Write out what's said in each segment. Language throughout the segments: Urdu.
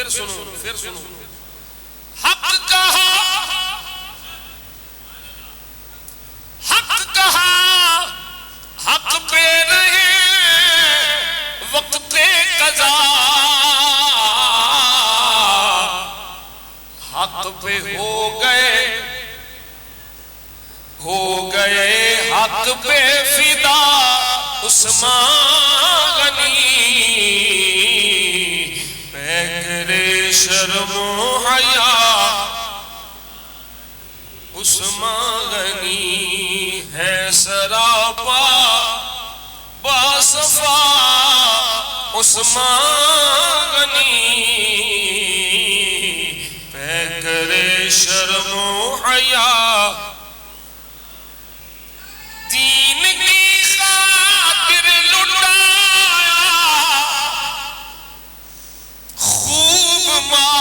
پھر سنو حق کہا حق پہ رہے وقت قضا حق پہ ہو گئے حق پہ فدا عثمان غنی کرے شرم و حیا عثمان غنی ہے سراپا باصفا عثمان غنی پہ کرے شرم و حیا دین کی خاطر لٹایا خوب مال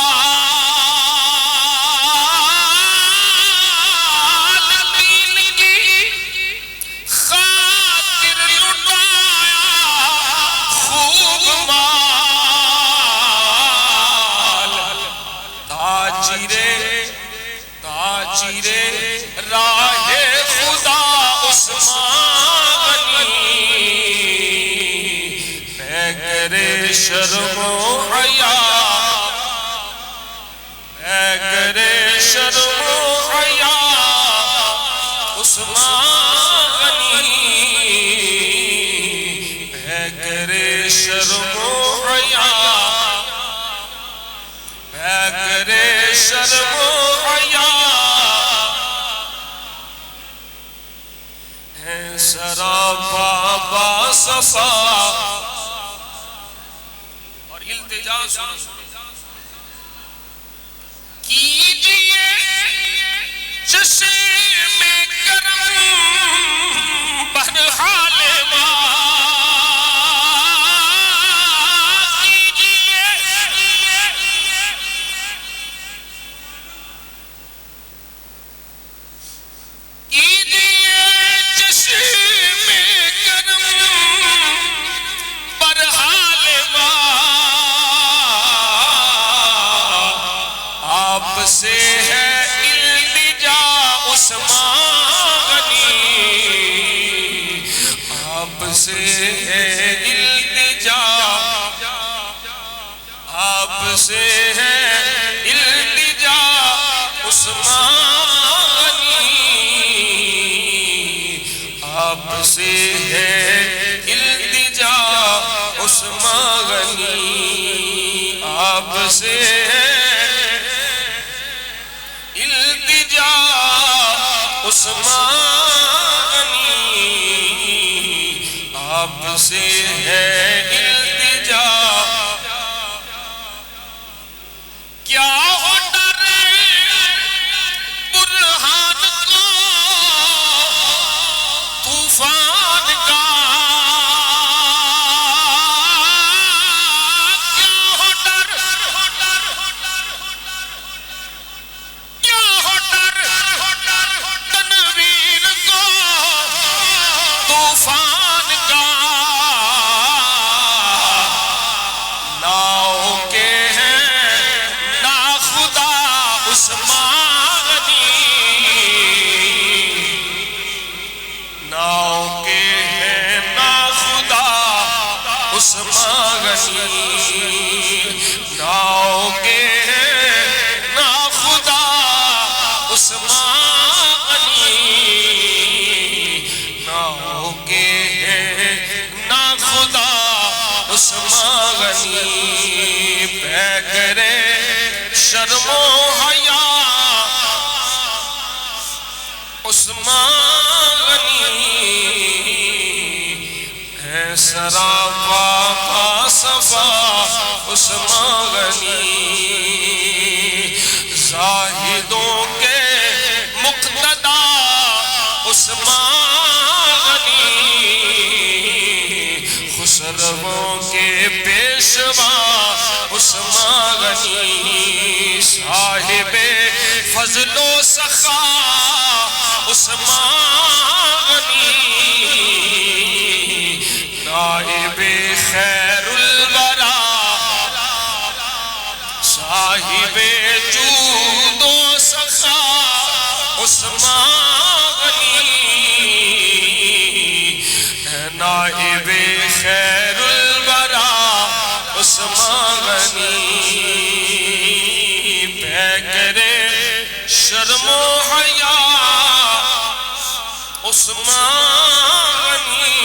دین کی خاطر لٹایا خوب مال تاجر راہ خدا عثمان غنی میں کرے شرم و حیا میں کرے شرم و حیا عثمان غنی میں کرے شرم و حیا میں کرے شرم و حیا سراپا باصفا اور التجا کیجئے چشم کرم بہرحال ماں سے ہے التجا عثمان غنی آپ سے ہے التجا آپ سے ہے التجا عثمان غنی آپ سے ہے التجا عثمان غنی آپ سے عثمان غنی آپ سے ہے التجا کیا ہو ڈرے برہان کو طوفان کا طوفان کا ناؤ کے ہیں نا خدا عثمان غنی ناؤ کے ہیں نا خدا عثمان غنی ناؤ کے ہیں نا خدا عثمان غنی عثمان غنی پہ کرے شرم و حیا عثمان غنی ہے سراپا باصفا عثمان غنی زاہدوں کے مقتدا عثمان غنی خسرووں کے پیشوا عثمان غنی صاحب فضل و سخا عثمان غنی نائب خیر الورا صاحب جود و سخا عثمان غنی، نائب خیر الورا عثمان غنی، پیکر شرم و حیا عثمان غنی،